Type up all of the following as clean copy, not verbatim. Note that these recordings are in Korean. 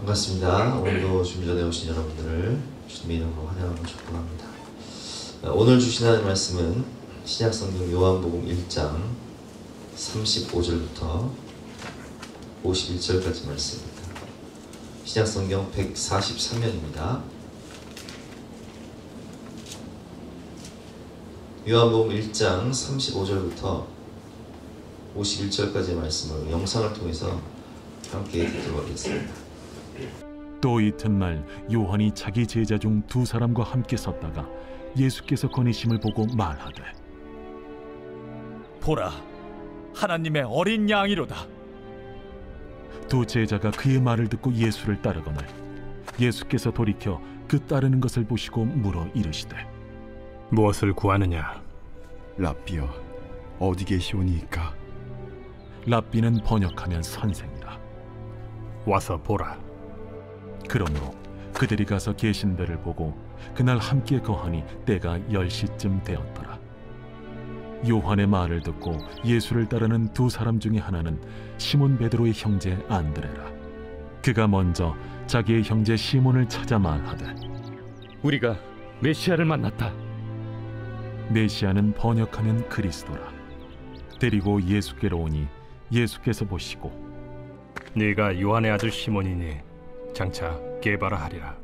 반갑습니다. 오늘도 준비 전에 오신 여러분들을 주님의 이름으로 환영하고 축복합니다. 오늘 주신 하나님의 말씀은 신약성경 요한복음 1장 35절부터 51절까지 말씀입니다. 신약성경 143면입니다. 요한복음 1장 35절부터 51절까지의 말씀을 영상을 통해서 함께 듣도록 하겠습니다. 또 이튿날 요한이 자기 제자 중 두 사람과 함께 섰다가 예수께서 거니심을 보고 말하되, 보라, 하나님의 어린 양이로다. 두 제자가 그의 말을 듣고 예수를 따르거늘 예수께서 돌이켜 그 따르는 것을 보시고 물어 이르시되, 무엇을 구하느냐? 랍비여, 어디 계시오니이까? 랍비는 번역하면 선생이라. 와서 보라. 그러므로 그들이 가서 계신 데를 보고 그날 함께 거하니 때가 10시쯤 되었더라. 요한의 말을 듣고 예수를 따르는 두 사람 중에 하나는 시몬 베드로의 형제 안드레라. 그가 먼저 자기의 형제 시몬을 찾아 말하되, 우리가 메시아를 만났다. 메시아는 번역하면 그리스도라. 데리고 예수께로 오니 예수께서 보시고, 네가 요한의 아들 시몬이니 장차 게바라 하리라.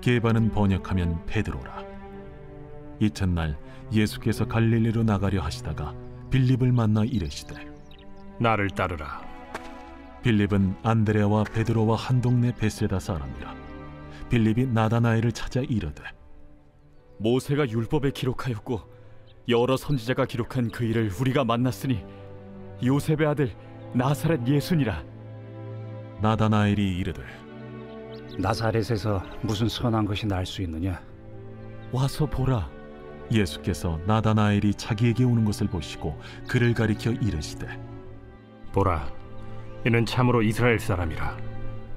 게바는 번역하면 베드로라. 이튿날 예수께서 갈릴리로 나가려 하시다가 빌립을 만나 이르시되, 나를 따르라. 빌립은 안드레아와 베드로와 한 동네 베세다 사람이라. 빌립이 나다나엘을 찾아 이르되, 모세가 율법에 기록하였고 여러 선지자가 기록한 그 일을 우리가 만났으니 요셉의 아들 나사렛 예수니라. 나다나엘이 이르되, 나사렛에서 무슨 선한 것이 날 수 있느냐? 와서 보라. 예수께서 나다나엘이 자기에게 오는 것을 보시고 그를 가리켜 이르시되, 보라, 이는 참으로 이스라엘 사람이라.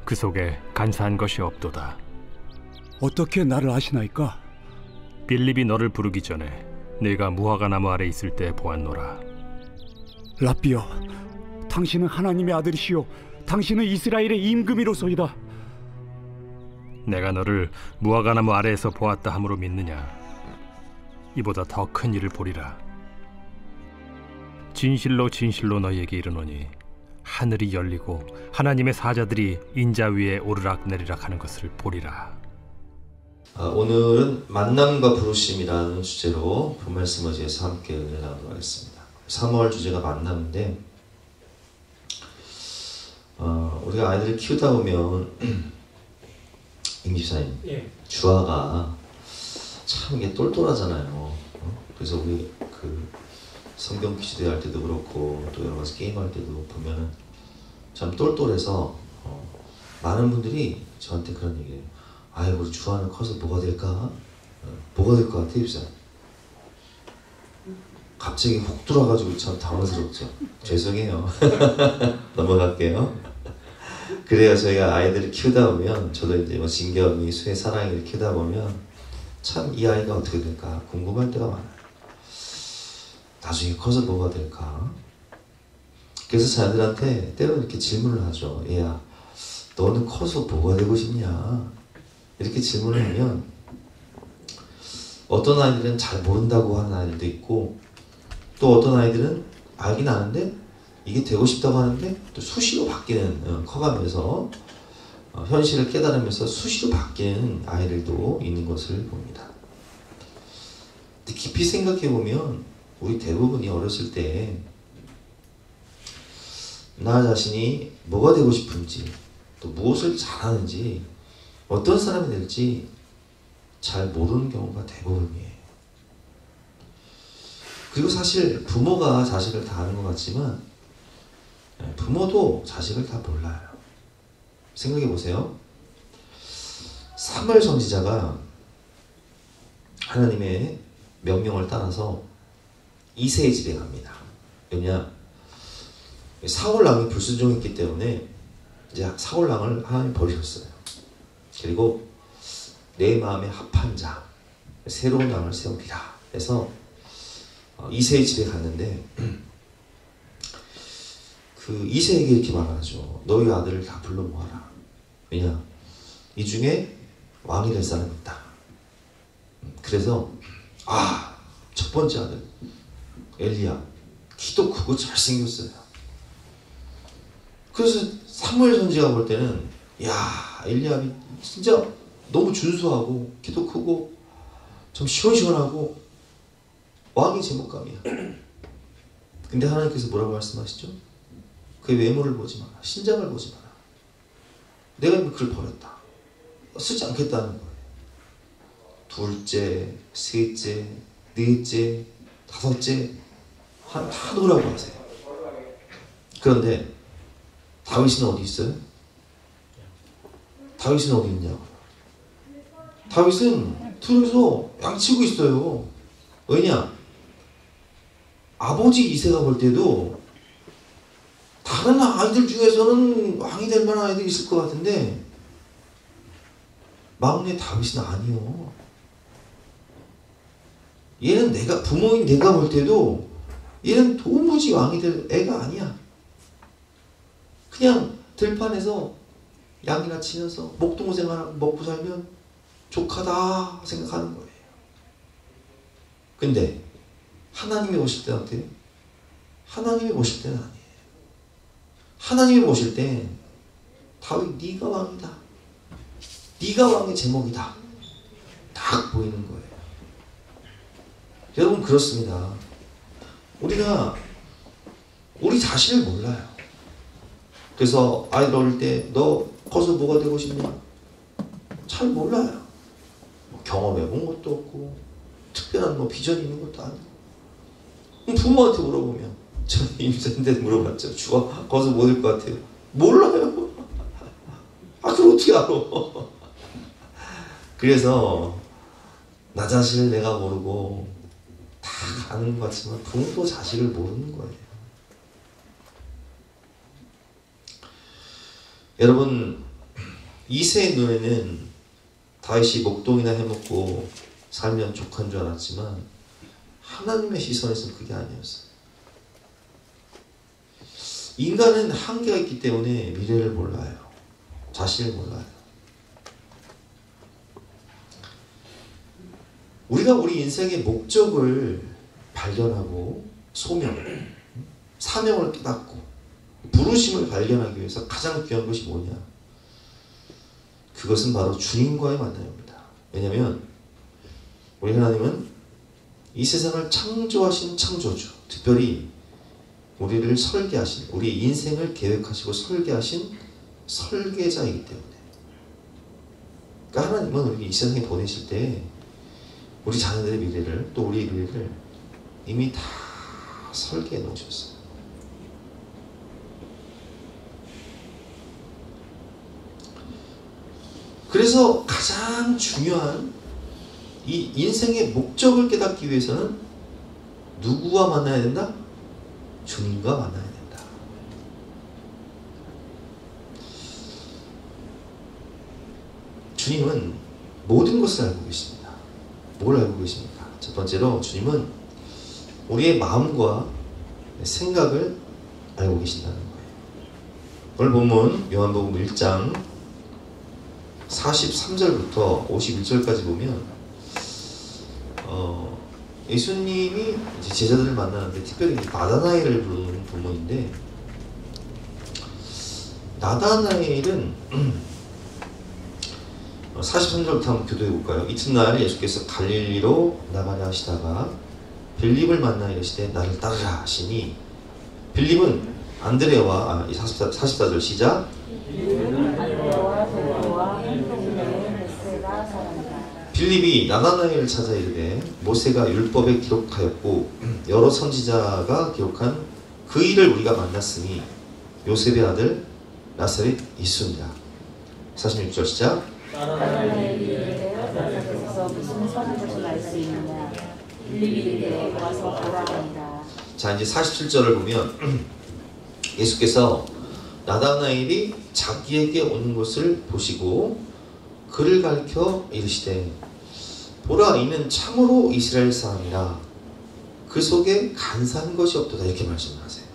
그 속에 간사한 것이 없도다. 어떻게 나를 아시나이까? 빌립이 너를 부르기 전에 네가 무화과 나무 아래 있을 때 보았노라. 랍비여, 당신은 하나님의 아들이시요 당신은 이스라엘의 임금이로소이다. 내가 너를 무화과 나무 아래에서 보았다 함으로 믿느냐? 이보다 더 큰 일을 보리라. 진실로 진실로 너희에게 이르노니 하늘이 열리고 하나님의 사자들이 인자 위에 오르락 내리락 하는 것을 보리라. 오늘은 만남과 부르심이라는 주제로 본 말씀을 위해서 함께 은혜 나누도록 하겠습니다. 3월 주제가 만남인데, 우리가 아이들을 키우다 보면 임 집사님, 주아가 참 이게 똘똘하잖아요. 그래서 우리 그 성경 퀴즈 대회 할 때도 그렇고 또 여러 가지 게임 할 때도 보면은 참 똘똘해서 많은 분들이 저한테 그런 얘기해요. 아이고, 우리 주아는 커서 뭐가 될까? 뭐가 될 것 같아, 집사? 갑자기 훅 들어와가지고 참 당황스럽죠. 죄송해요. 넘어갈게요. 그래요. 저희가 아이들을 키우다 보면, 저도 이제 뭐 진겸이, 수혜, 사랑이를 키우다 보면 참 이 아이가 어떻게 될까 궁금할 때가 많아요. 나중에 커서 뭐가 될까? 그래서 자녀들한테 때로는 이렇게 질문을 하죠. 얘야, 너는 커서 뭐가 되고 싶냐? 이렇게 질문을 하면 어떤 아이들은 잘 모른다고 하는 아이들도 있고, 또 어떤 아이들은 알긴 아는데 이게 되고 싶다고 하는데 또 수시로 바뀌는, 커가면서 현실을 깨달으면서 수시로 바뀌는 아이들도 있는 것을 봅니다. 근데 깊이 생각해 보면 우리 대부분이 어렸을 때 나 자신이 뭐가 되고 싶은지, 또 무엇을 잘하는지, 어떤 사람이 될지 잘 모르는 경우가 대부분이에요. 그리고 사실 부모가 자식을 다 아는 것 같지만 부모도 자식을 다 몰라요. 생각해 보세요. 사무엘 선지자가 하나님의 명령을 따라서 이새의 집에 갑니다. 왜냐? 사울 왕이 불순종했기 때문에 이제 사울 왕을 하나님 버리셨어요. 그리고 내 마음에 합한 자, 새로운 왕을 세우리라 해서 이새의 집에 갔는데, 그 이새에게 이렇게 말하죠. 너희 아들을 다 불러 모아라. 왜냐? 이 중에 왕이 될 사람이 있다. 그래서 첫 번째 아들 엘리야, 키도 크고 잘생겼어요. 그래서 사무엘 선지가 볼 때는 엘리야이 진짜 너무 준수하고 키도 크고 좀 시원시원하고 왕의 제목감이야. 근데 하나님께서 뭐라고 말씀하시죠? 그의 외모를 보지 마라. 신장을 보지 마라. 내가 그를 버렸다. 쓰지 않겠다는 거예요. 둘째, 셋째, 넷째, 다섯째 다 놓으라고 하세요. 그런데 다윗은 어디 있어요? 다윗은 어디 있냐고. 다윗은 들어서 양치고 있어요. 왜냐? 아버지 이새가 볼 때도 다른 아이들 중에서는 왕이 될 만한 아이들이 있을 것 같은데 막내 다윗은 아니요. 얘는 부모인 내가 볼 때도 얘는 도무지 왕이 될 애가 아니야. 그냥 들판에서 양이나 치면서 목동생활하고 먹고 살면 족하다 생각하는 거예요. 근데 하나님이 보실 때는 어때요? 하나님이 보실 때는 아니에요. 하나님이 보실 때 다윗 네가 왕이다. 네가 왕의 제목이다. 딱 보이는 거예요. 여러분 그렇습니다. 우리가 우리 자신을 몰라요. 그래서 아이들 어릴 때 너 커서 뭐가 되고 싶냐? 잘 몰라요. 경험해 본 것도 없고 특별한 비전이 있는 것도 아니고. 부모한테 물어보면 저는 임산인데 물어봤죠. 주가 커서 뭐 될 것 같아요? 몰라요. 그걸 어떻게 알아? 그래서 나 자신을 내가 모르고 다 아는 것 같지만 부모도 자식을 모르는 거예요. 여러분 이새의 눈에는 다윗이 목동이나 해먹고 살면 족한 줄 알았지만 하나님의 시선에서는 그게 아니었어요. 인간은 한계가 있기 때문에 미래를 몰라요. 자신을 몰라요. 우리가 우리 인생의 목적을 발견하고 사명을 깨닫고 부르심을 발견하기 위해서 가장 귀한 것이 뭐냐? 그것은 바로 주님과의 만남입니다. 왜냐하면 우리 하나님은 이 세상을 창조하신 창조주, 특별히 우리를 설계하신, 우리 인생을 계획하시고 설계하신 설계자이기 때문에. 그러니까 하나님은 우리 이 세상에 보내실 때 우리 자녀들의 미래를, 또 우리의 미래를 이미 다 설계해 놓으셨어요. 그래서 가장 중요한 이 인생의 목적을 깨닫기 위해서는 누구와 만나야 된다? 주님과 만나야 된다. 주님은 모든 것을 알고 계십니다. 뭘 알고 계십니까? 첫 번째로 주님은 우리의 마음과 생각을 알고 계신다는 거예요. 오늘 본문 요한복음 1장 43절부터 51절까지 보면 예수님이 이제 제자들을 만나는데 특별히 나다나엘을 부르는 본문인데, 나다나엘은 43절부터 한번 교도해 볼까요? 이튿날 예수께서 갈릴리로 나가려 하시다가 빌립을 만나 이르시되 나를 따르라 하시니, 빌립은 안드레와 44절 시작. 빌립이 나다나엘을 찾아 이르되 모세가 율법에 기록하였고 여러 선지자가 기록한 그 일을 우리가 만났으니 요셉의 아들 나사렛 예수니라. 46절 시작. 나다나엘이 이르되 나사렛에서 무슨 선을 보실 수 있느냐? 빌립이 이르되 와서 보라 하니라. 자, 이제 47절을 보면 예수께서 나다나엘이 자기에게 오는 것을 보시고 그를 가리켜 이르시되 보라, 이는 참으로 이스라엘 사람이라 그 속에 간사한 것이 없도다, 이렇게 말씀하세요.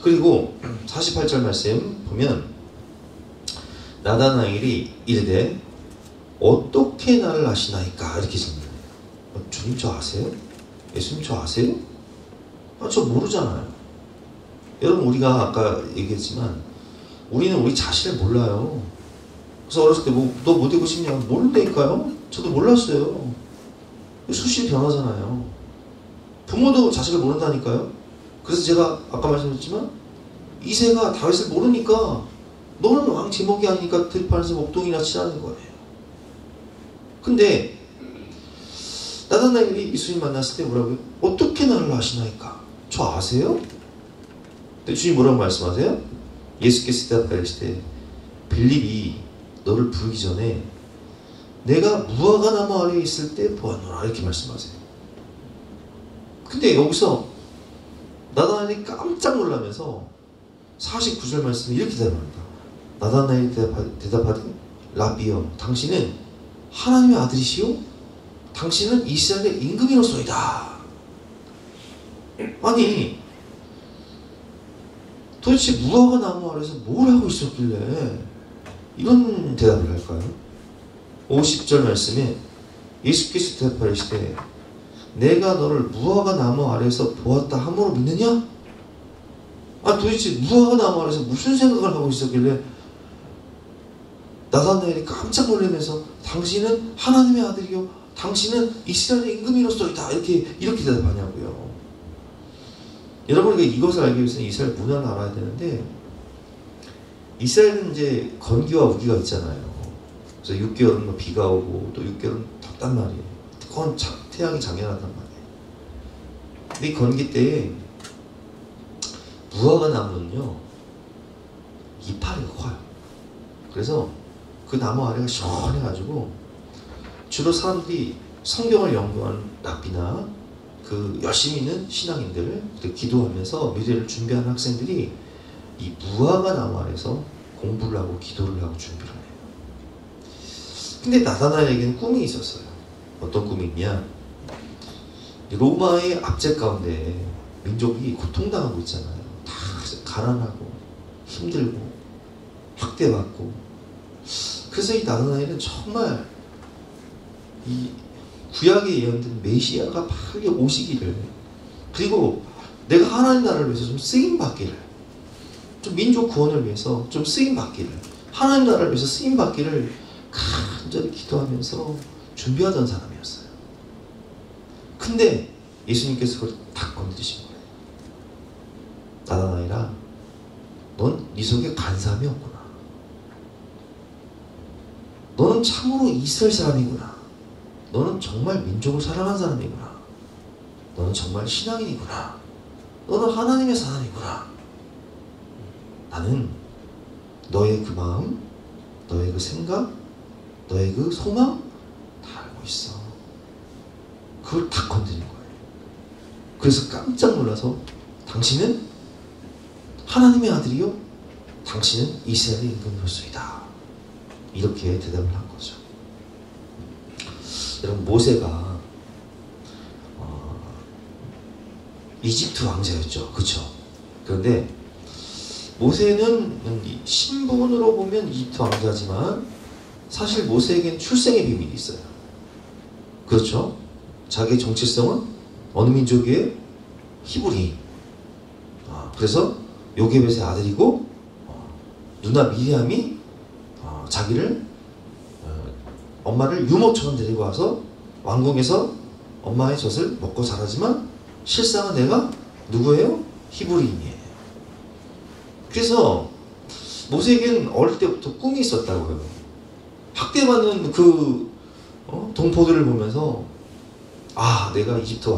그리고 48절 말씀 보면 나다나엘이 이르되 어떻게 나를 아시나이까? 이렇게 질문해요. 주님 저 아세요? 예수님 저 아세요? 저 모르잖아요. 여러분 우리가 아까 얘기했지만 우리는 우리 자신을 몰라요. 그래서 어렸을 때 너 뭐 되고 싶냐? 모른다니까요. 저도 몰랐어요. 수시로 변하잖아요. 부모도 자식을 모른다니까요. 그래서 제가 아까 말씀드렸지만 이새가 다윗을 모르니까 너는 왕 제목이 아니니까 들판에서 목동이나 치라는 거예요. 근데 나다나엘이 예수님 만났을 때 뭐라고요? 어떻게 나를 아시나이까? 저 아세요? 근데 주님 뭐라고 말씀하세요? 예수께서 대답하시되 빌립이 너를 부르기 전에 내가 무화과 나무 아래에 있을 때 보았노라 이렇게 말씀하세요. 근데 여기서 나다나엘이 깜짝 놀라면서 49절 말씀에 이렇게 대답합니다. 나다나엘이 대답하되 라비여 당신은 하나님의 아들이시오? 당신은 이스라엘의 임금이로소이다. 아니 도대체 무화과 나무 아래서 뭘 하고 있었길래 이런 대답을 할까요? 50절 말씀에 예수께서 대답하시되 내가 너를 무화과 나무 아래에서 보았다 함으로 믿느냐? 도대체 무화과 나무 아래에서 무슨 생각을 하고 있었길래 나다나엘이 깜짝 놀라면서 당신은 하나님의 아들이요 당신은 이스라엘의 임금이로소이다 이렇게 대답하냐고요. 여러분 이것을 알기 위해서는 이스라엘 문화를 알아야 되는데 이스라엘은 이제 건기와 우기가 있잖아요. 그래서 6개월은 비가 오고 또 6개월은 덥단 말이에요. 그건 태양이 장렬하단 말이에요. 근데 이 건기 때에 무화과 나무는요 이파리가 커요. 그래서 그 나무 아래가 시원해가지고 주로 사람들이 성경을 연구하는 랍비나 그 열심히 있는 신앙인들 기도하면서 미래를 준비하는 학생들이 이 무화과 나무 아래서 공부를 하고 기도를 하고 준비를 해요. 근데 나다나엘에게는 꿈이 있었어요. 어떤 꿈이 있냐? 로마의 압제 가운데 민족이 고통당하고 있잖아요. 다 가난하고 힘들고 학대받고. 그래서 이 나다나엘은 정말 이 구약에 예언된 메시아가 빨리 오시기를, 그리고 내가 하나님 나라를 위해서 좀 쓰임받기를, 좀 민족 구원을 위해서 좀 쓰임받기를, 하나님 나라를 위해서 쓰임받기를 간절히 기도하면서 준비하던 사람이었어요. 근데 예수님께서 그걸 딱 건드리신 거예요. 나다나엘아, 넌 네 속에 간사함이 없구나. 너는 참으로 이스라엘 사람이구나. 너는 정말 민족을 사랑한 사람이구나. 너는 정말 신앙인이구나. 너는 하나님의 사람이구나. 나는 너의 그 마음, 너의 그 생각, 너의 그 소망 다 알고 있어. 그걸 다 건드린 거예요. 그래서 깜짝 놀라서 당신은 하나님의 아들이요? 당신은 이스라엘의 임금으로소이다. 이렇게 대답을 한 거죠. 여러분, 모세가 이집트 왕자였죠. 그렇죠? 그런데 모세는 신분으로 보면 이집트 왕자지만 사실 모세에겐 출생의 비밀이 있어요. 그렇죠? 자기의 정체성은 어느 민족이에요? 히브리. 그래서 요게벳의 아들이고 누나 미리암이 자기를 엄마를 유모처럼 데리고 와서 왕궁에서 엄마의 젖을 먹고 자라지만 실상은 내가 누구예요? 히브리인이에요. 그래서 모세에게는 어릴 때부터 꿈이 있었다고요. 학대받는 그 동포들을 보면서 내가 이집트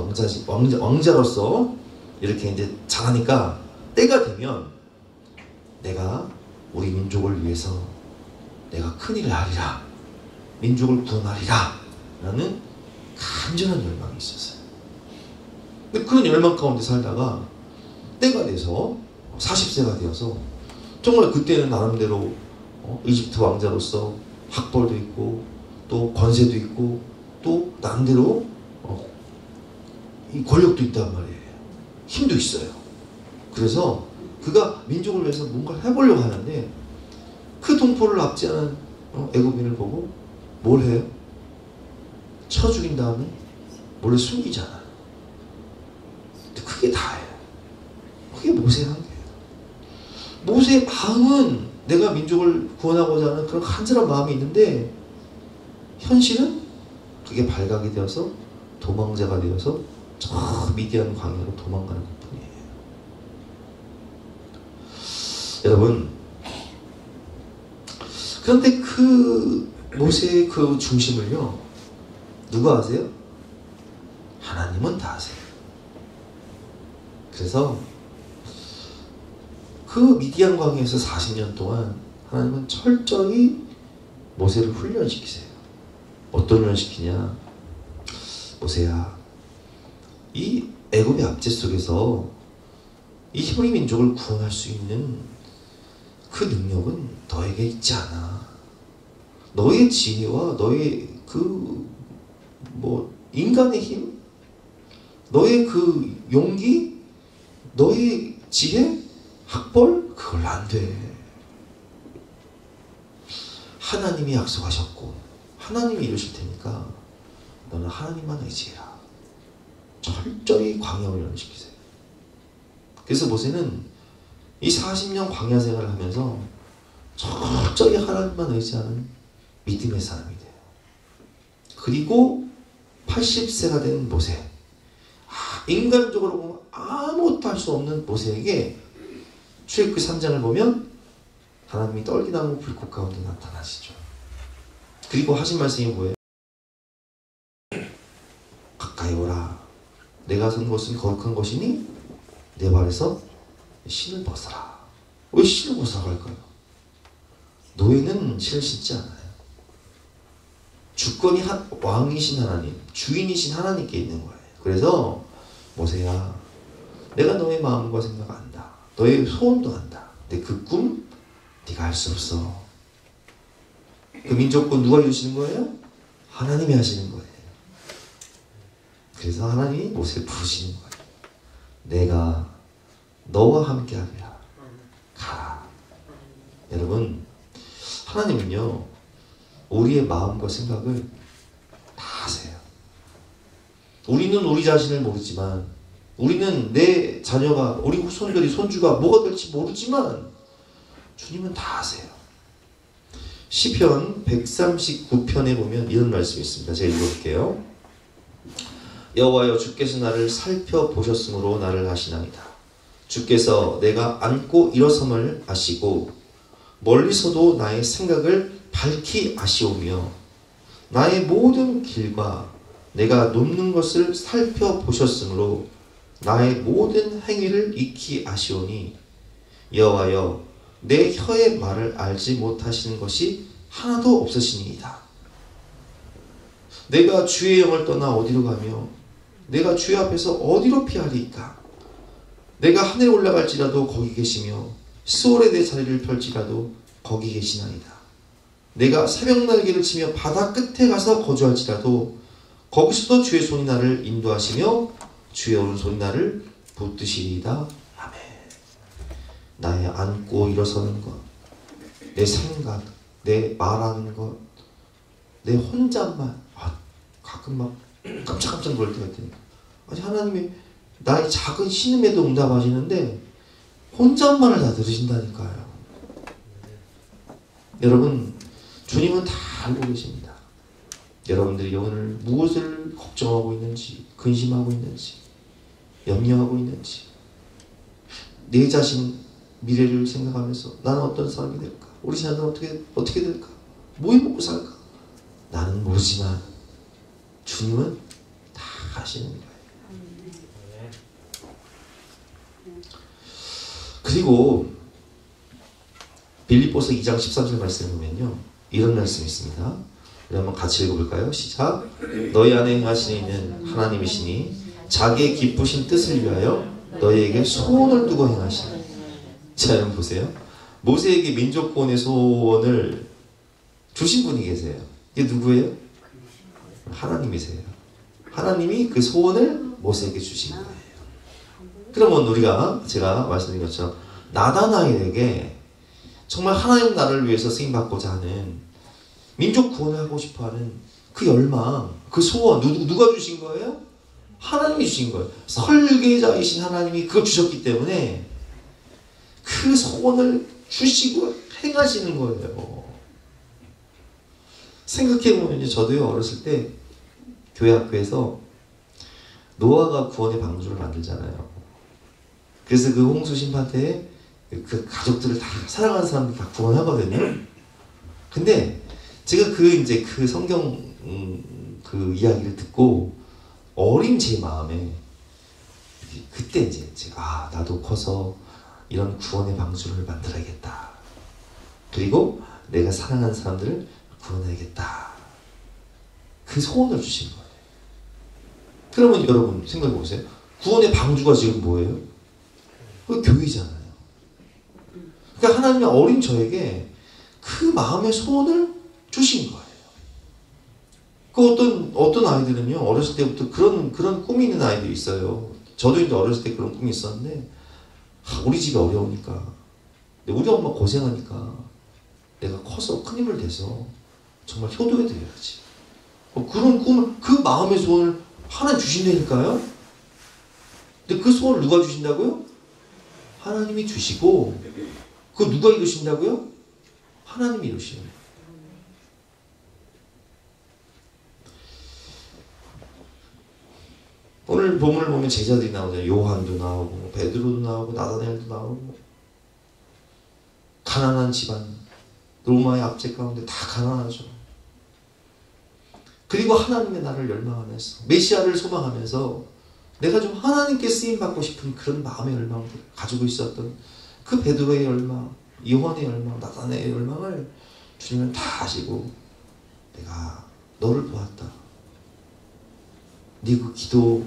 왕자로서 이렇게 이제 자라니까 때가 되면 내가 우리 민족을 위해서 내가 큰일을 하리라, 민족을 구원하리라 라는 간절한 열망이 있었어요. 근데 그런 열망 가운데 살다가 때가 돼서 40세가 되어서 정말 그때는 나름대로 이집트 왕자로서 학벌도 있고 또 권세도 있고 또 나름대로 이 권력도 있단 말이에요. 힘도 있어요. 그래서 그가 민족을 위해서 뭔가를 해보려고 하는데 그 동포를 압제하는 애굽인을 보고 뭘 해요? 쳐 죽인 다음에 몰래 숨기잖아요. 근데 그게 다예요. 그게 모세의 한계예요. 모세의 마음은 내가 민족을 구원하고자 하는 그런 간절한 마음이 있는데 현실은 그게 발각이 되어서 도망자가 되어서 저 미디안 광야로 도망가는 것뿐이에요. 여러분, 그런데 그 모세의 그 중심을요, 누가 아세요? 하나님은 다 아세요. 그래서 그 미디안 광야에서 40년 동안 하나님은 철저히 모세를 훈련시키세요. 어떤 훈련시키냐? 모세야, 이 애굽의 압제 속에서 이 히브리 민족을 구원할 수 있는 그 능력은 너에게 있지 않아. 너의 지혜와 너의 인간의 힘, 너의 그 용기, 너의 지혜, 학벌, 그걸 안 돼. 하나님이 약속하셨고 하나님이 이루실 테니까 너는 하나님만 의지해라. 철저히 광야 훈련을 시키세요. 그래서 모세는 이 40년 광야 생활을 하면서 철저히 하나님만 의지하는 믿음의 사람이 돼요. 그리고 80세가 된 모세, 인간적으로 보면 아무것도 할 수 없는 모세에게 출애굽기 3장을 보면 하나님이 떨기나무 불꽃 가운데 나타나시죠. 그리고 하신 말씀이 뭐예요? 가까이 오라. 내가 선 것은 거룩한 것이니 내 발에서 신을 벗어라. 왜 신을 벗어라 할까요? 노예는 신을 신지 않아요. 주권이 왕이신 하나님, 주인이신 하나님께 있는 거예요. 그래서 모세야, 내가 너의 마음과 생각 안다. 너의 소원도 안다. 근데 그 꿈 네가 할 수 없어. 그 민족군 누가 이루시는 거예요? 하나님이 하시는 거예요. 그래서 하나님이 모세를 부르시는 거예요. 내가 너와 함께 하리라. 가라. 여러분, 하나님은요, 우리의 마음과 생각을 다 아세요. 우리는 우리 자신을 모르지만, 우리는 내 자녀가, 우리 후손들이, 손주가 뭐가 될지 모르지만 주님은 다 아세요. 시편 139편에 보면 이런 말씀이 있습니다. 제가 읽어볼게요. 여호와여, 주께서 나를 살펴보셨으므로 나를 아시나이다. 주께서 내가 앉고 일어섬을 아시고 멀리서도 나의 생각을 밝히 아시오며 나의 모든 길과 내가 눕는 것을 살펴보셨으므로 나의 모든 행위를 익히 아시오니 여호와여, 내 혀의 말을 알지 못하시는 것이 하나도 없으시니이다. 내가 주의 영을 떠나 어디로 가며 내가 주의 앞에서 어디로 피하리이까? 내가 하늘에 올라갈지라도 거기 계시며 스올에 내 자리를 펼지라도 거기 계시나이다. 내가 새벽 날개를 치며 바다 끝에 가서 거주할지라도 거기서도 주의 손이 나를 인도하시며 주의 오른손이 나를 붙드시리이다. 아멘. 나의 앉고 일어서는 것, 내 생각, 내 말하는 것, 내 혼잣말, 가끔 막 깜짝깜짝 놀 때가 있다니까. 아니, 하나님이 나의 작은 신음에도 응답하시는데 혼잣말을 다 들으신다니까요. 여러분, 주님은 다 알고 계십니다. 여러분들이 오늘 무엇을 걱정하고 있는지, 근심하고 있는지, 염려하고 있는지, 내 자신 미래를 생각하면서 나는 어떤 사람이 될까? 우리 자녀는 어떻게 될까? 뭐 해먹고 살까? 나는 모르지만 주님은 다 아시는 거예요. 그리고 빌립보서 2장 13절 말씀을 보면요, 이런 말씀이 있습니다. 우리 한번 같이 읽어볼까요? 시작. 너희 안에 행하시는 하나님이시니 자기의 기쁘신 뜻을 위하여 너희에게 소원을 두고 행하시니. 자, 여러분 보세요. 모세에게 민족 구원의 소원을 주신 분이 계세요. 이게 누구예요? 하나님이세요. 하나님이 그 소원을 모세에게 주신 거예요. 그러면 우리가 제가 말씀드린 것처럼 나다나엘에게 정말 하나님 나라를 위해서 쓰임받고자 하는 민족 구원을 하고 싶어하는 그 열망, 그 소원 누가 주신 거예요? 하나님이 주신 거예요. 설계자이신 하나님이 그걸 주셨기 때문에 그 소원을 주시고 행하시는 거예요. 생각해보면 저도요, 어렸을 때 교회 학교에서 노아가 구원의 방주를 만들잖아요. 그래서 그 홍수 심판 때에 그 가족들을 다 사랑하는 사람들 다 구원하거든요. 근데 제가 그 성경 그 이야기를 듣고 어린 제 마음에 그때 이제 제가 나도 커서 이런 구원의 방주를 만들어야겠다. 그리고 내가 사랑하는 사람들을 구원해야겠다. 그 소원을 주신 거예요. 그러면 여러분 생각해 보세요. 구원의 방주가 지금 뭐예요? 그 교회잖아요. 그러니까 하나님이 어린 저에게 그 마음의 소원을 주신 거예요. 그 어떤 아이들은요, 어렸을 때부터 그런 꿈이 있는 아이들이 있어요. 저도 이제 어렸을 때 그런 꿈이 있었는데, 우리 집이 어려우니까, 우리 엄마 고생하니까, 내가 커서 큰 힘을 내서 정말 효도해 드려야지. 그런 꿈을, 그 마음의 소원을 하나님 주신다니까요? 근데 그 소원을 누가 주신다고요? 하나님이 주시고, 그거 누가 이루신다고요? 하나님이 이루시는 거예요. 오늘 본문을 보면 제자들이 나오잖아요. 요한도 나오고 베드로도 나오고 나다나엘도 나오고 가난한 집안, 로마의 압제 가운데 다 가난하죠. 그리고 하나님의 나라를 열망하면서 메시아를 소망하면서 내가 좀 하나님께 쓰임받고 싶은 그런 마음의 열망을 가지고 있었던 그 베드로의 열망, 요한의 열망, 나다나엘의 열망을 주님은 다 아시고 내가 너를 보았다. 네 그 기도,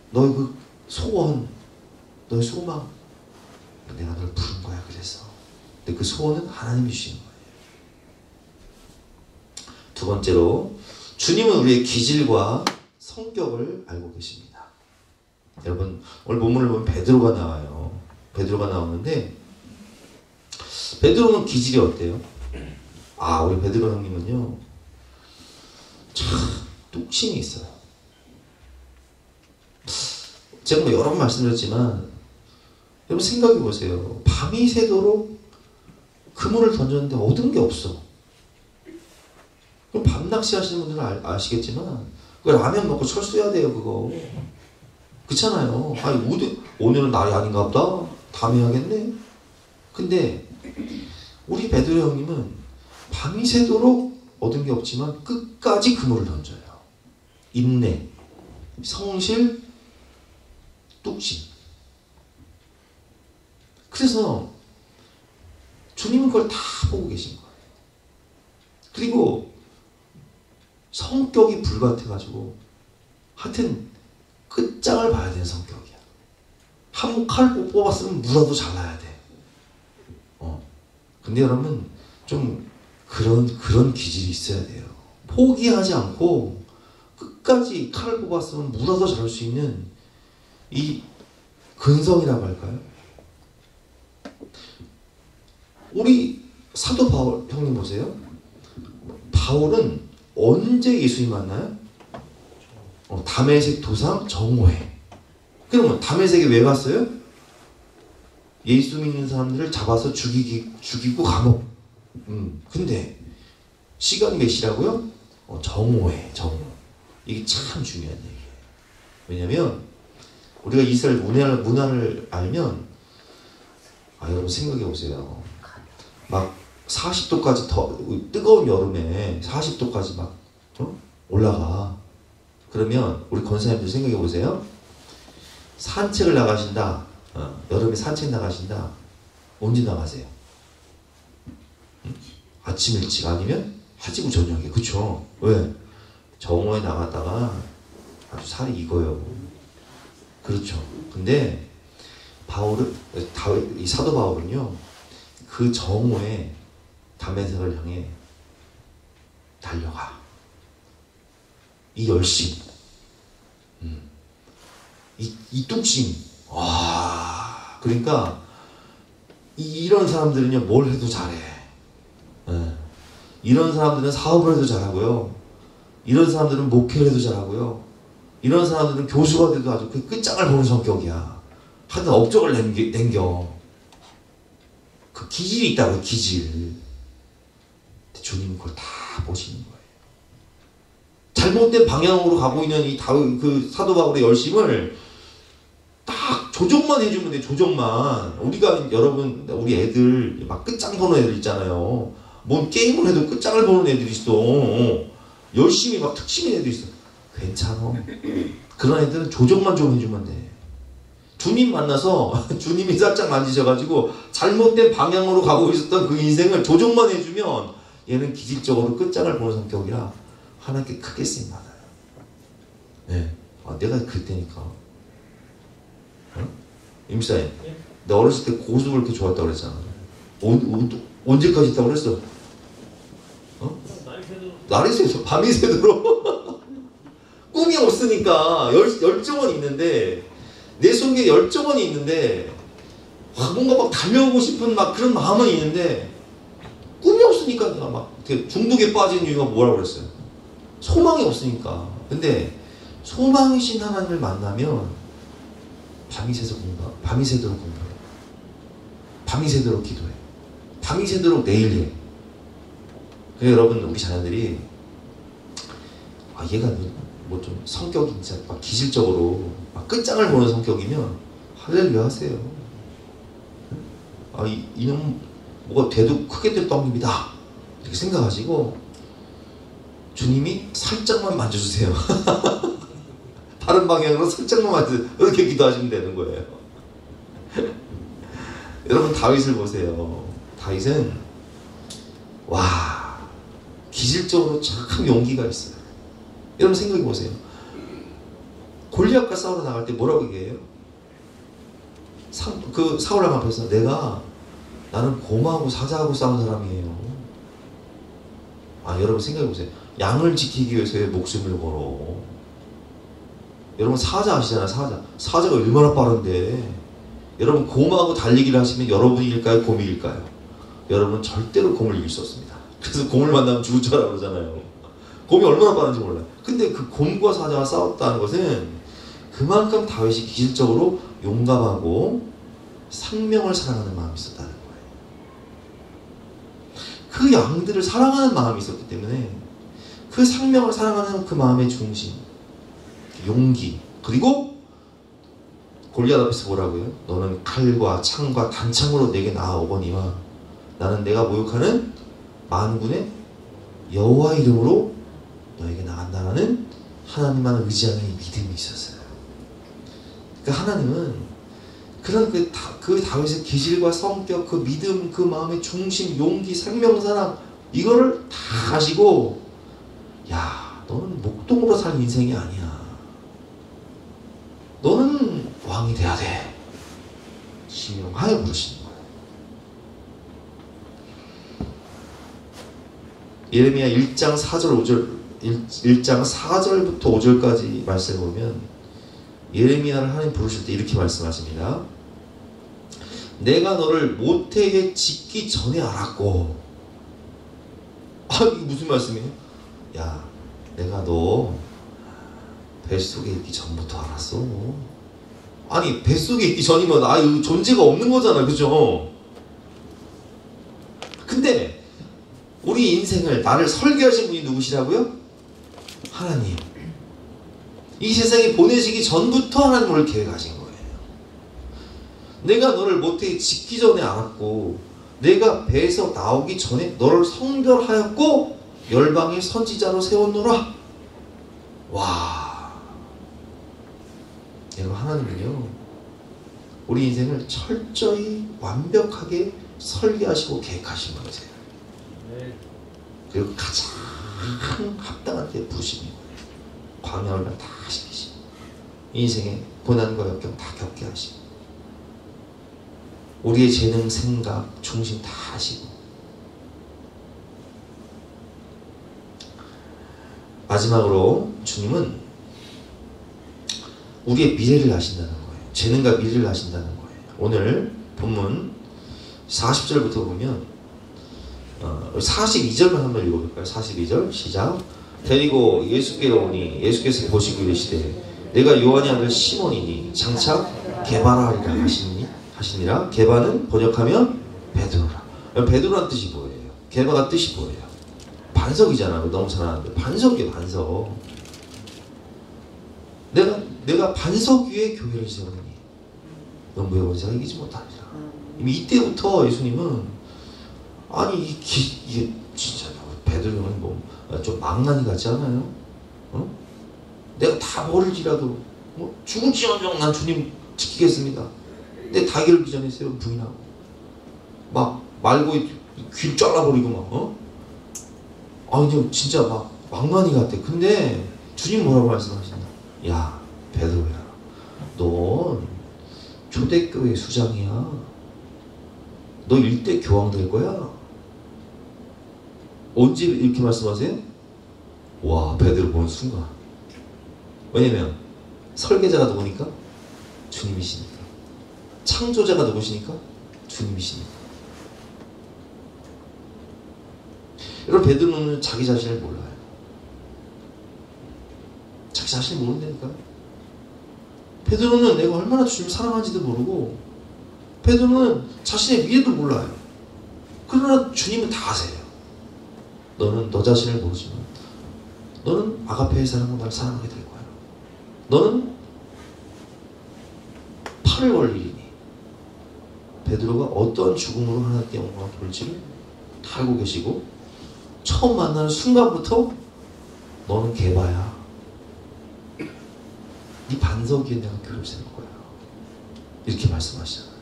너의 그 소원, 너의 소망, 내가 널 부른 거야. 그래서 근데 그 소원은 하나님이 주신 거예요. 두 번째로 주님은 우리의 기질과 성격을 알고 계십니다. 여러분 오늘 본문을 보면 베드로가 나와요. 베드로가 나오는데 베드로는 기질이 어때요? 우리 베드로 형님은요 참 뚝심이 있어요. 제가 뭐 여러 번 말씀드렸지만 여러분 생각해 보세요. 밤이 새도록 그물을 던졌는데 얻은 게 없어. 그럼 밤낚시 하시는 분들은 아시겠지만 그거 라면 먹고 철수해야 돼요. 그거 그렇잖아요. 오늘은 날이 아닌가 보다. 다음에 해야겠네. 근데 우리 베드로 형님은 밤이 새도록 얻은 게 없지만 끝까지 그물을 던져요. 인내, 성실, 뚝심. 그래서 주님은 그걸 다 보고 계신 거예요. 그리고 성격이 불같아가지고 하여튼 끝장을 봐야 되는 성격이야. 한 칼 뽑았으면 무라도 잘라야 돼. 근데 여러분 좀 그런 기질이 있어야 돼요. 포기하지 않고 끝까지 칼을 뽑았으면 무라도 자를 수 있는 이 근성이라고 할까요? 우리 사도 바울 형님 보세요. 바울은 언제 예수님 만나요? 다메섹 도상 정오회. 그러면 다메섹에 왜 갔어요? 예수 믿는 사람들을 잡아서 죽이고 감옥. 근데 시간이 몇 시라고요? 정오회, 정오. 이게 참 중요한 얘기예요. 왜냐면 우리가 이스라엘 문화를 알면 여러분 생각해 보세요. 막 40도까지 더 뜨거운 여름에 40도까지 막 올라가. 그러면 우리 권사님들 생각해 보세요. 산책을 나가신다. 여름에 산책 나가신다. 언제 나가세요? 아침 일찍 아니면 하지구 저녁에. 그쵸? 왜? 정오에 나갔다가 아주 살이 익어요. 그렇죠. 근데 이 사도 바울은요, 그 정오에 다메섹을 향해 달려가. 이 열심, 이 뚝심. 그러니까 이런 사람들은요 뭘 해도 잘해. 예. 이런 사람들은 사업을 해도 잘하고요. 이런 사람들은 목회를 해도 잘하고요. 이런 사람들은 교수가 돼도 아주 그 끝장을 보는 성격이야. 하여튼 업적을 남겨. 그 기질이 있다고, 기질. 주님은 그걸 다 보시는 거예요. 잘못된 방향으로 가고 있는 그 사도 바울의 열심을 딱 조정만 해주면 돼, 조정만. 우리가, 여러분, 우리 애들, 막 끝장 보는 애들 있잖아요. 뭔 게임을 해도 끝장을 보는 애들이 있어. 열심히 막 특심인 애들이 있어. 괜찮아. 그런 애들은 조정만 좀 해주면 돼. 주님 만나서 주님이 살짝 만지셔가지고 잘못된 방향으로 가고 있었던 그 인생을 조정만 해주면 얘는 기질적으로 끝장을 보는 성격이라 하나님께 크게 쓰임받아요. 네. 내가 그때니까. 임사님, 나 어렸을 때 고수를 그렇게 좋아했다고 그랬잖아. 언제까지 있다고 그랬어? 날이 새도록, 밤이 새도록. 꿈이 없으니까 열정은 있는데, 내 속에 열정은 있는데, 뭔가 막 달려오고 싶은 막 그런 마음은 있는데, 꿈이 없으니까 내가 막 중독에 빠진 이유가 뭐라고 그랬어요? 소망이 없으니까. 근데 소망이신 하나님을 만나면 밤이 새도록 공부해. 밤이 새도록 기도해. 밤이 새도록 내일 해. 그래서 여러분, 우리 자녀들이 얘가 뭐 좀 성격이 진짜 막 기질적으로 막 끝장을 보는 성격이면 할렐루야 하세요. 이놈 뭐가 돼도 크게 될 떡잎이다 이렇게 생각하시고 주님이 살짝만 만져주세요. 다른 방향으로 살짝만 만져주세요. 이렇게 기도하시면 되는 거예요. 여러분, 다윗을 보세요. 다윗은 기질적으로 참 용기가 있어요. 여러분 생각해 보세요. 골리앗과 싸우러 나갈 때 뭐라고 얘기해요? 그 사울왕 앞에서 나는 고마하고 사자하고 싸운 사람이에요. 여러분 생각해 보세요. 양을 지키기 위해서 목숨을 걸어. 여러분 사자 아시잖아요. 사자가 얼마나 빠른데. 여러분 곰하고 달리기를 하시면 여러분이 이길까요? 곰이 이길까요? 여러분 절대로 곰을 이길 수 없습니다. 그래서 곰을 만나면 죽을 줄 알아 그러잖아요. 곰이 얼마나 빠른지 몰라요. 근데 그 곰과 사자가 싸웠다는 것은 그만큼 다윗이 기질적으로 용감하고 생명을 사랑하는 마음이 있었다는 거예요. 그 양들을 사랑하는 마음이 있었기 때문에 그 생명을 사랑하는 그 마음의 중심, 용기, 그리고 골리앗 앞에서 뭐라고요? 너는 칼과 창과 단창으로 내게 나아오거니와 나는 내가 모욕하는 만군의 여호와 이름으로 너에게 나간다라는 하나님만 의지하는 믿음이 있었어요. 그러니까 하나님은 그런 그 다윗의 기질과 성격, 그 믿음, 그 마음의 중심, 용기, 생명사랑 이거를 다 아시고 너는 목동으로 살 인생이 아니야. 너는 왕이 돼야 돼. 지명하여 부르시는 거예요. 예레미야 1장 4절부터 5절까지 말씀을 보면 예레미야를 하나님 부르실 때 이렇게 말씀하십니다. 내가 너를 모태에 짓기 전에 알았고. 이게 무슨 말씀이에요? 내가 너 뱃속에 있기 전부터 알았어. 뱃속에 있기 전이면 존재가 없는 거잖아. 그죠? 근데 우리 인생을 나를 설계하신 분이 누구시라고요? 하나님. 이 세상에 보내시기 전부터 하나님 오늘 계획하신 거예요. 내가 너를 모태에 짓기 전에 알았고 내가 배에서 나오기 전에 너를 성별하였고 열방의 선지자로 세웠노라. 여러분, 하나님은요 우리 인생을 철저히 완벽하게 설계하시고 계획하신 거세요. 그리고 가장 합당한 때 부르시는 거예요. 광야를 다 시키시고 인생의 고난과 역경 다 겪게 하시고 우리의 재능, 생각, 중심 다 하시고 마지막으로 주님은 우리의 미래를 아신다는 거예요. 재능과 미래를 아신다는 거예요. 오늘 본문 40절부터 보면 42절만 한번 읽어볼까요? 42절 시작. 데리고 예수께로 오니 예수께서 보시고 이르시되 내가 요한의 아들 시몬이니 장차 게바라리라 하시니라. 게바는 번역하면 베드로라. 베드로란 뜻이 뭐예요? 게바가 뜻이 뭐예요? 반석이잖아. 너무 잘 아는데 반석이에요. 반석. 내가 반석 위에 교회를 세우니 영부의 원수가 이기지 못하리라. 이미 이때부터 예수님은 아니 이게 진짜 베드로는 뭐 좀 망나니 같지 않아요? 어? 내가 다 버릴지라도 죽을지언정 난 주님 지키겠습니다. 내 다 결기 전에 세운 부인하고 막 말고 귀를 잘라버리고 막 아니 진짜 막 망나니 같아. 근데 주님 뭐라고 말씀하시나? 야 베드로야, 넌 초대교회 수장이야. 너 일대 교황 될 거야. 언제 이렇게 말씀하세요? 와, 베드로 보는 순간. 왜냐면 설계자가 누구니까? 주님이시니까. 창조자가 누구시니까? 주님이시니까. 여러분, 베드로는 자기 자신을 몰라요. 자기 자신을 모른다니까요. 베드로는 내가 얼마나 주님을 사랑하는지도 모르고, 베드로는 자신의 미래도 몰라요. 그러나 주님은 다 아세요. 너는 너 자신을 모르지만 너는 아가페의 사랑으로 날 사랑하게 될 거야. 너는 팔을 걸리니 베드로가 어떠한 죽음으로 하나님께 영광을 돌지를 다 알고 계시고, 처음 만나는 순간부터 너는 게바야. 네 반석 위에 내가 교회를 세울 거야. 이렇게 말씀하시잖아요.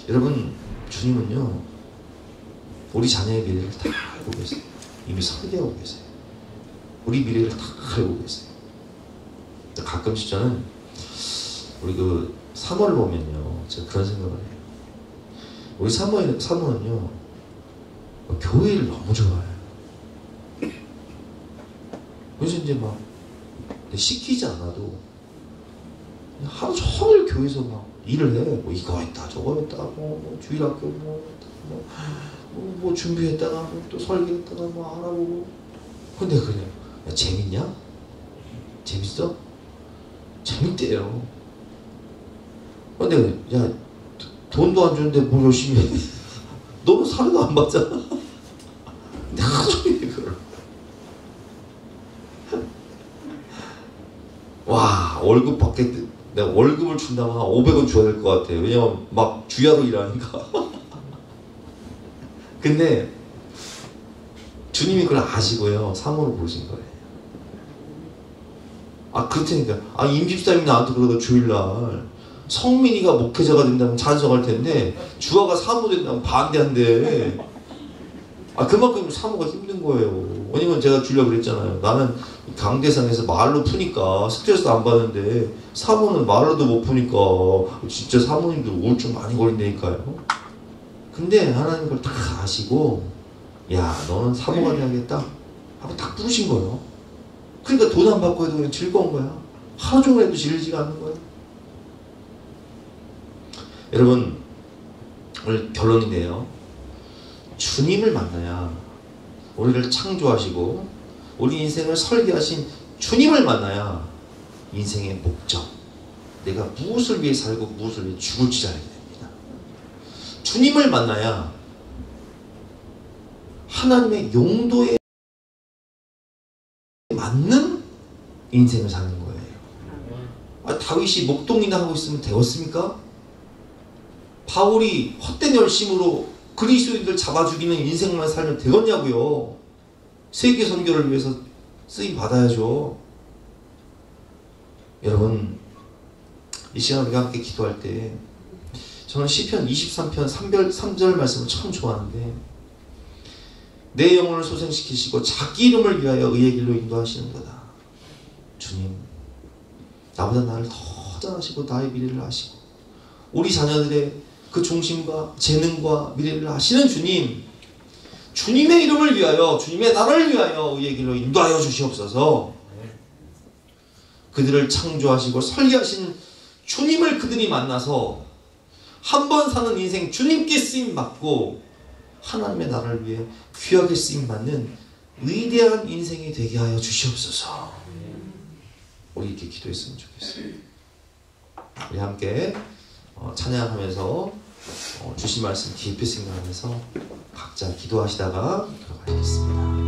여러분, 주님은요 우리 자녀의 미래를 다 알고 계세요. 이미 설계하고 계세요. 우리 미래를 다 알고 계세요. 가끔씩 저는 우리 그 사모를 보면요, 제가 그런 생각을 해요. 우리 사모는요 교회를 너무 좋아해요. 그래서 이제 막 시키지 않아도 하루 종일 교회에서 막 일을 해. 뭐 이거 했다 저거 했다 뭐 주일학교 뭐 준비했다가 또 설계했다가 뭐 알아보고. 근데 그냥 야, 재밌냐? 재밌어? 재밌대요. 근데 야 돈도 안 주는데 뭘 열심히 해? 너는 사료도 안 받잖아. 근데 하루 종일 그걸. 와, 월급 받겠대. 내가 월급을 준다면 한 500원 줘야 될 것 같아요. 왜냐면 막 주야로 일하니까. 근데 주님이 그걸 아시고요 사모를 보신 거예요. 아 그렇다니까. 아 임집사님이 나한테 그러다 주일날 성민이가 목회자가 된다면 찬성할 텐데 주아가 사모 된다면 반대한대. 아 그만큼 사모가 힘든 거예요. 왜냐면 제가 주려고 그랬잖아요. 나는 강대상에서 말로 푸니까 스트레스 안 받는데 사모는 말로도 못 푸니까 진짜 사모님들 우울증 많이 걸린다니까요. 근데 하나님 그걸 다 아시고 야 너는 사모가 돼야겠다 하고 딱 부르신 거예요. 그러니까 돈 안 받고 해도 그냥 즐거운 거야. 하루 종일 해도 질리지가 않는 거야. 여러분 오늘 결론인데요, 주님을 만나야 우리를 창조하시고 우리 인생을 설계하신 주님을 만나야 인생의 목적, 내가 무엇을 위해 살고 무엇을 위해 죽을지 알게 됩니다. 주님을 만나야 하나님의 용도에 맞는 인생을 사는 거예요. 아, 다윗이 목동이나 하고 있으면 되었습니까? 바울이 헛된 열심으로 그리스도인들 잡아 죽이는 인생만 살면 되겠냐고요. 세계 선교를 위해서 쓰임 받아야죠. 여러분, 이 시간 우리가 함께 기도할 때 저는 시편 23편 3절 말씀을 참 좋아하는데, 내 영혼을 소생시키시고 자기 이름을 위하여 의의 길로 인도하시는도다. 주님, 나보다 나를 더 잘 아시고 나의 미래를 아시고 우리 자녀들의 그 중심과 재능과 미래를 아시는 주님, 주님의 이름을 위하여, 주님의 나라를 위하여 의의 길로 인도하여 주시옵소서. 그들을 창조하시고 설계하신 주님을 그들이 만나서 한 번 사는 인생 주님께 쓰임받고 하나님의 나라를 위해 귀하게 쓰임받는 위대한 인생이 되게 하여 주시옵소서. 우리 이렇게 기도했으면 좋겠어요. 우리 함께 찬양하면서 주신 말씀 깊이 생각하면서 각자 기도하시다가 들어가겠습니다.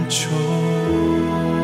않죠.